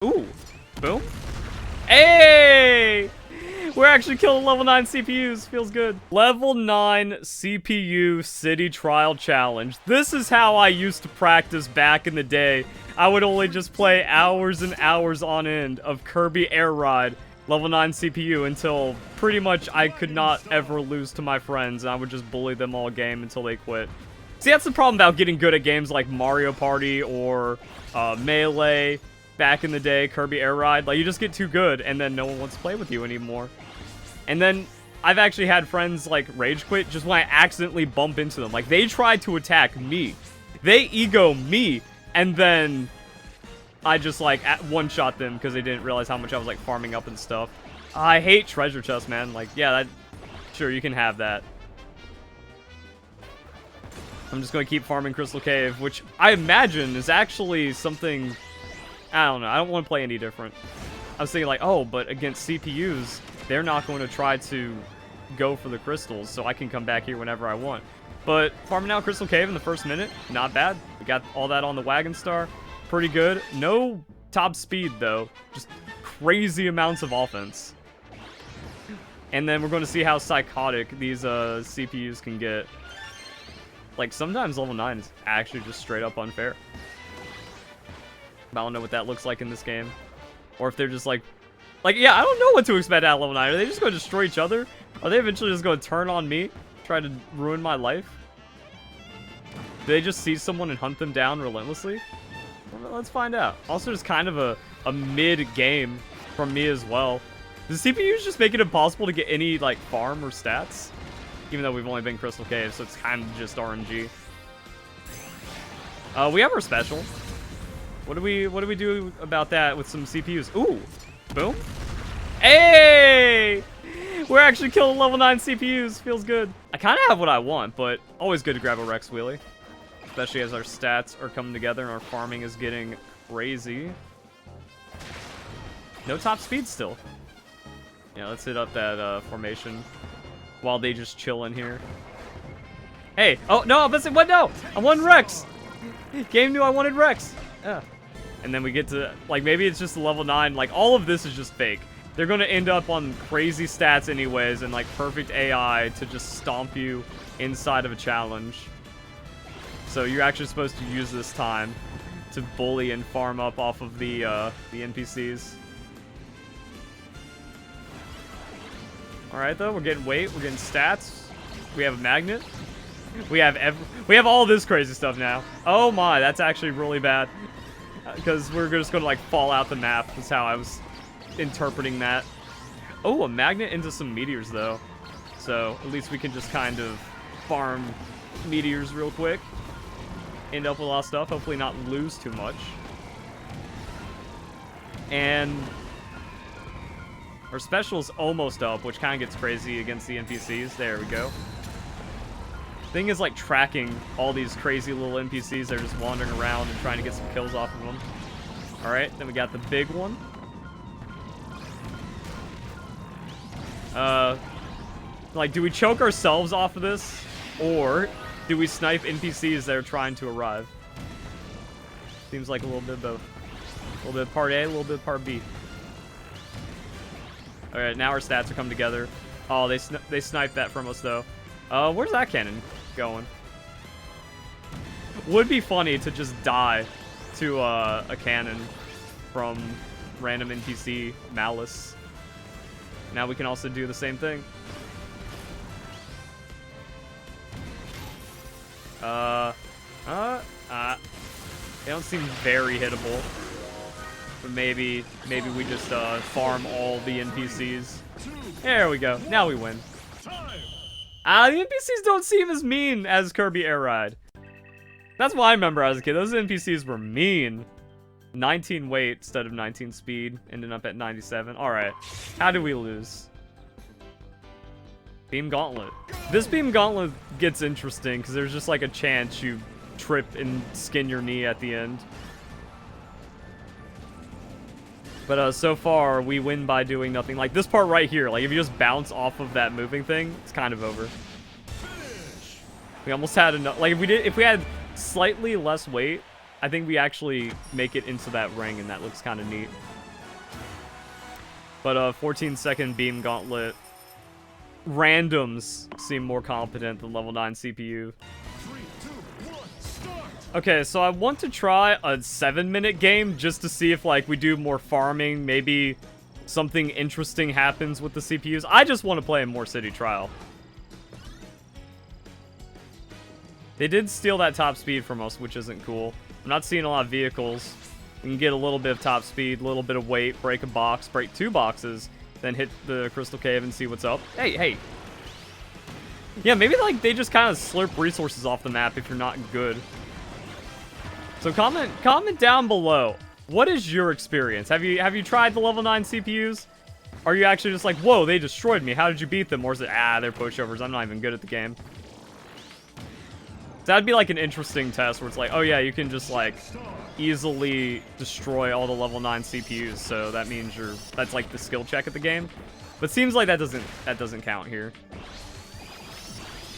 Ooh, boom. Hey! We're actually killing level 9 CPUs. Feels good. Level 9 CPU City Trial Challenge. This is how I used to practice back in the day. I would only just play hours and hours on end of Kirby Air Ride, level 9 CPU, until pretty much I could not ever lose to my friends, and I would just bully them all game until they quit. See, that's the problem about getting good at games like Mario Party or Melee. Back in the day, Kirby Air Ride, like, you just get too good, and then no one wants to play with you anymore. And then, I've actually had friends, like, rage quit just when I accidentally bump into them. Like, they tried to attack me. They ego me, and then I just, like, one-shot them because they didn't realize how much I was, like, farming up and stuff. I hate treasure chests, man. Like, yeah, sure, you can have that. I'm just going to keep farming Crystal Cave, which I imagine is actually something... I don't know. I don't want to play any different. I was thinking like, oh, but against CPUs, they're not going to try to go for the crystals, so I can come back here whenever I want. But farming out Crystal Cave in the first minute, not bad. We got all that on the Wagon Star. Pretty good. No top speed, though. Just crazy amounts of offense. And then we're going to see how psychotic these CPUs can get. Like, sometimes level 9 is actually just straight up unfair. I don't know what that looks like in this game. Or if they're just like, yeah, I don't know what to expect at level 9. Are they just going to destroy each other? Are they eventually just going to turn on me? Try to ruin my life? Do they just see someone and hunt them down relentlessly? Well, let's find out. Also, just kind of a mid-game from me as well. The CPU's just make it impossible to get any, like, farm or stats. Even though we've only been Crystal Cave, so it's kind of just RNG. We have our special. What do we do about that with some CPUs? Ooh, boom. Hey! We're actually killing level 9 CPUs. Feels good. I kind of have what I want, but always good to grab a Rex Wheelie. Especially as our stats are coming together and our farming is getting crazy. No top speed still. Yeah, let's hit up that formation while they just chill in here. Hey, oh, no, listen, what, no? I wanted Rex. Game knew I wanted Rex. Yeah. And then we get to, like, maybe it's just level 9. Like, all of this is just fake. They're going to end up on crazy stats anyways and, like, perfect AI to just stomp you inside of a challenge. So you're actually supposed to use this time to bully and farm up off of the NPCs. Alright, though. We're getting weight. We're getting stats. We have a magnet. We have all this crazy stuff now. Oh my, that's actually really bad. Because we're just going to, like, fall out the map. That's how I was interpreting that. Oh, a magnet into some meteors, though. So, at least we can just kind of farm meteors real quick. End up with a lot of stuff. Hopefully not lose too much. And our special's almost up, which kind of gets crazy against the NPCs. There we go. Thing is, like, tracking all these crazy little NPCs that are just wandering around and trying to get some kills off of them. Alright, then we got the big one. Like, do we choke ourselves off of this? Or do we snipe NPCs that are trying to arrive? Seems like a little bit of both. A little bit of part A, a little bit of part B. Alright, now our stats are coming together. Oh, they sniped that from us, though. Where's that cannon going? Would be funny to just die to a cannon from random NPC malice. Now we can also do the same thing. They don't seem very hittable. But maybe we just farm all the NPCs. There we go. Now we win. The NPCs don't seem as mean as Kirby Air Ride. That's what I remember as a kid. Those NPCs were mean. 19 weight instead of 19 speed. Ending up at 97. Alright. How do we lose? Beam Gauntlet. This Beam Gauntlet gets interesting because there's just like a chance you trip and skin your knee at the end. But so far, we win by doing nothing. Like this part right here, like if you just bounce off of that moving thing, it's kind of over. We almost had enough. Like if we had slightly less weight I think we actually make it into that ring, and that looks kind of neat. But 14-second beam gauntlet. Randoms seem more competent than level 9 CPU. 3, 2, 1, start! Okay, so I want to try a 7-minute game just to see if, like, we do more farming. Maybe something interesting happens with the CPUs. I just want to play a more city trial. They did steal that top speed from us, which isn't cool. I'm not seeing a lot of vehicles. You can get a little bit of top speed, a little bit of weight, break a box, break 2 boxes, then hit the Crystal Cave and see what's up. Hey, hey. Yeah, maybe, like, they just kind of slurp resources off the map if you're not good. So comment down below. What is your experience? Have you tried the level 9 CPUs? Are you actually just like, whoa, they destroyed me. How did you beat them? Or is it, they're pushovers. I'm not even good at the game. That'd be like an interesting test where it's like, oh yeah, you can just like easily destroy all the level 9 CPUs, so that means that's like the skill check at the game. But seems like that doesn't count here.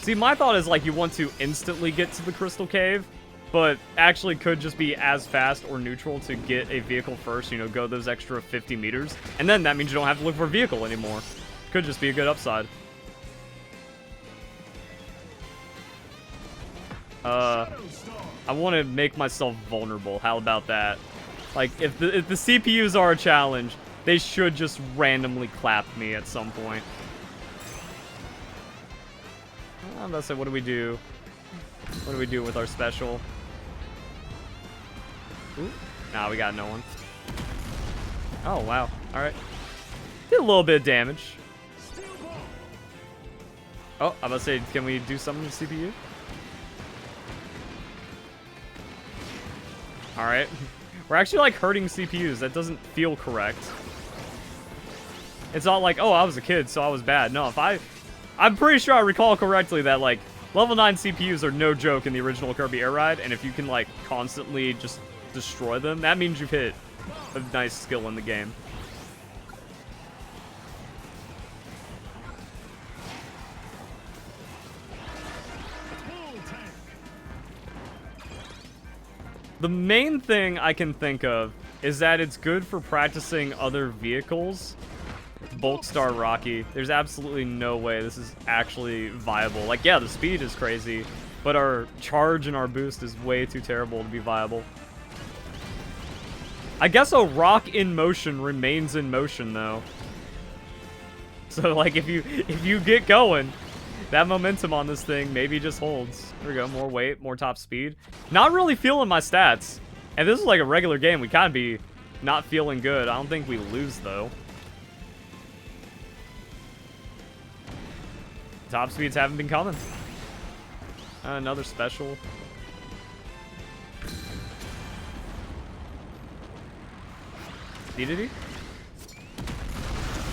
See, my thought is like you want to instantly get to the Crystal Cave, but actually could just be as fast or neutral to get a vehicle first, you know, go those extra 50 meters. And then that means you don't have to look for a vehicle anymore. Could just be a good upside. I want to make myself vulnerable. How about that? Like, if the CPUs are a challenge, they should just randomly clap me at some point. I'm about to say, what do we do? What do we do with our special? Ooh. Nah, we got no one. Oh, wow. Alright. Did a little bit of damage. Oh, I'm about to say, can we do something to the CPU? Alright. We're actually, like, hurting CPUs. That doesn't feel correct. It's not like, oh, I was a kid, so I was bad. No, I'm pretty sure I recall correctly that, like, level 9 CPUs are no joke in the original Kirby Air Ride, and if you can, like, constantly just destroy them, that means you've hit a nice skill in the game. The main thing I can think of is that it's good for practicing other vehicles. Bulk Star Rocky. There's absolutely no way this is actually viable. Like, yeah, the speed is crazy, but our charge and our boost is way too terrible to be viable. I guess a rock in motion remains in motion, though. So, like, if you get going, that momentum on this thing maybe just holds. There we go, more weight, more top speed. Not really feeling my stats. And this is like a regular game, we kind of be not feeling good. I don't think we lose, though. Top speeds haven't been coming. Another special. Did he?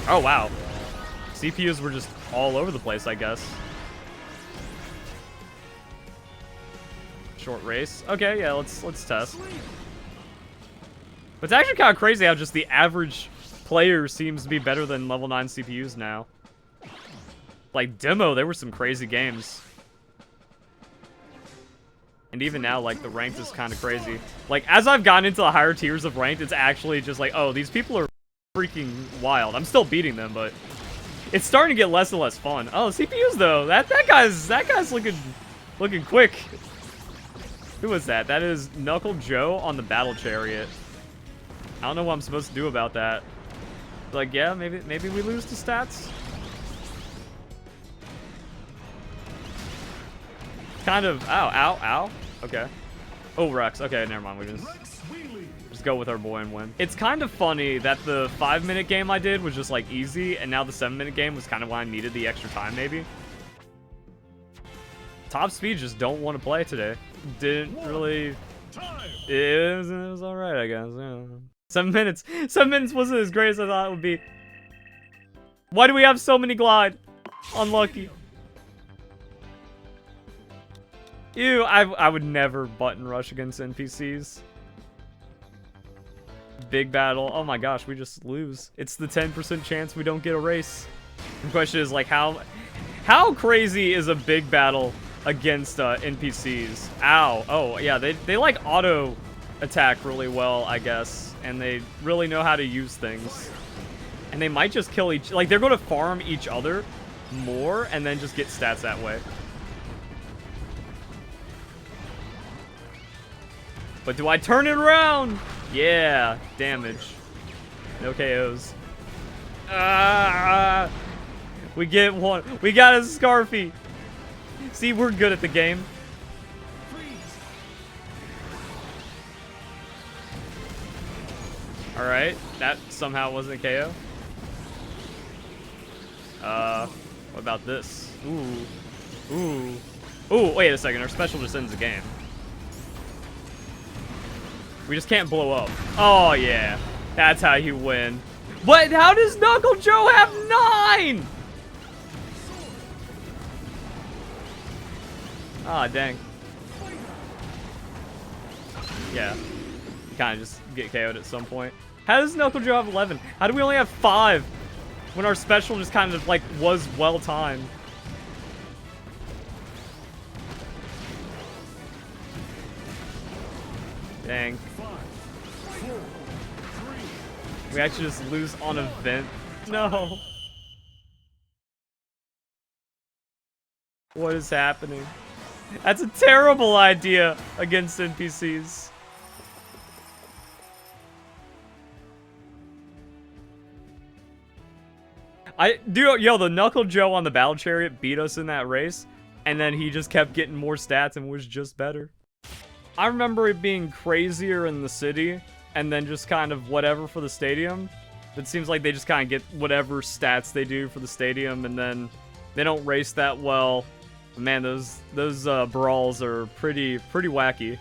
Oh, wow. CPUs were just all over the place, I guess. Short race. Okay, yeah, let's test. But it's actually kind of crazy how just the average player seems to be better than level 9 CPUs now. Like, demo, there were some crazy games. And even now, like, the ranked is kind of crazy. Like, as I've gotten into the higher tiers of ranked, it's actually just like, oh, these people are freaking wild. I'm still beating them, but it's starting to get less and less fun. Oh, CPUs though. That guy's looking quick. Who was that? That is Knuckle Joe on the Battle Chariot. I don't know what I'm supposed to do about that. Like, yeah, maybe we lose to stats. Kind of. Ow, ow, ow. Okay. Oh, Rex. Okay, never mind. We just go with our boy and win. It's kind of funny that the 5-minute game I did was just like easy, and now the 7-minute game was kind of why I needed the extra time, maybe. Top speed just don't want to play today. Didn't really. It was all right, I guess. Yeah. 7 minutes. 7 minutes wasn't as great as I thought it would be. Why do we have so many glide? Unlucky. Ew, I would never button rush against NPCs. Big battle. Oh my gosh, we just lose. It's the 10% chance we don't get a race. The question is, like, how crazy is a big battle against NPCs? Ow. Oh, yeah, they like auto attack really well, I guess, and they really know how to use things. And they might just kill each, like, they're going to farm each other more and then just get stats that way. But do I turn it around? Yeah, damage. No KOs. Ah, we get one. We got a Scarfy. See, we're good at the game. All right, that somehow wasn't a KO. What about this? Ooh, ooh, ooh. Wait a second. Our special just ends the game. We just can't blow up. Oh yeah, that's how you win. But how does Knuckle Joe have 9? Ah, dang. Yeah, you kind of just get KO'd at some point. How does Knuckle Joe have 11? How do we only have 5 when our special just kind of like was well timed? Dang. We actually just lose on a vent. No. What is happening? That's a terrible idea against NPCs. Yo, the Knuckle Joe on the Battle Chariot beat us in that race, and then he just kept getting more stats and was just better. I remember it being crazier in the city, and then just kind of whatever for the stadium. It seems like they just kind of get whatever stats they do for the stadium, and then they don't race that well. Man, those brawls are pretty wacky.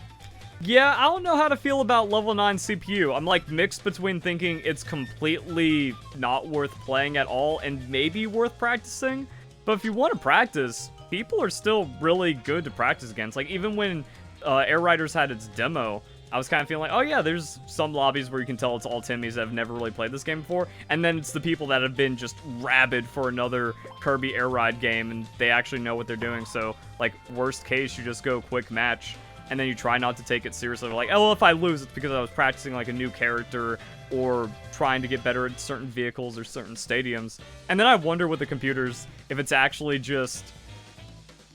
Yeah, I don't know how to feel about level 9 CPU. I'm like mixed between thinking it's completely not worth playing at all and maybe worth practicing. But if you want to practice, people are still really good to practice against. Like even when Air Riders had its demo, I was kind of feeling like, oh yeah, there's some lobbies where you can tell it's all Timmies that have never really played this game before. And then it's the people that have been just rabid for another Kirby Air Ride game and they actually know what they're doing. So like worst case, you just go quick match. And then you try not to take it seriously. Like, oh, well, if I lose, it's because I was practicing like a new character or trying to get better at certain vehicles or certain stadiums. And then I wonder with the computers if it's actually just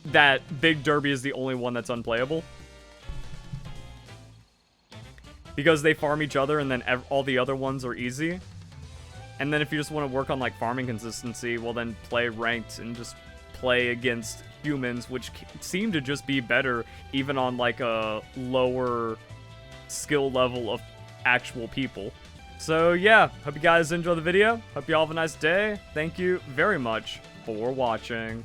that Big Derby is the only one that's unplayable. Because they farm each other and then all the other ones are easy. And then if you just want to work on like farming consistency, well then play ranked and just play against humans, which seem to just be better even on like a lower skill level of actual people. So yeah, hope you guys enjoy the video. Hope you all have a nice day. Thank you very much for watching.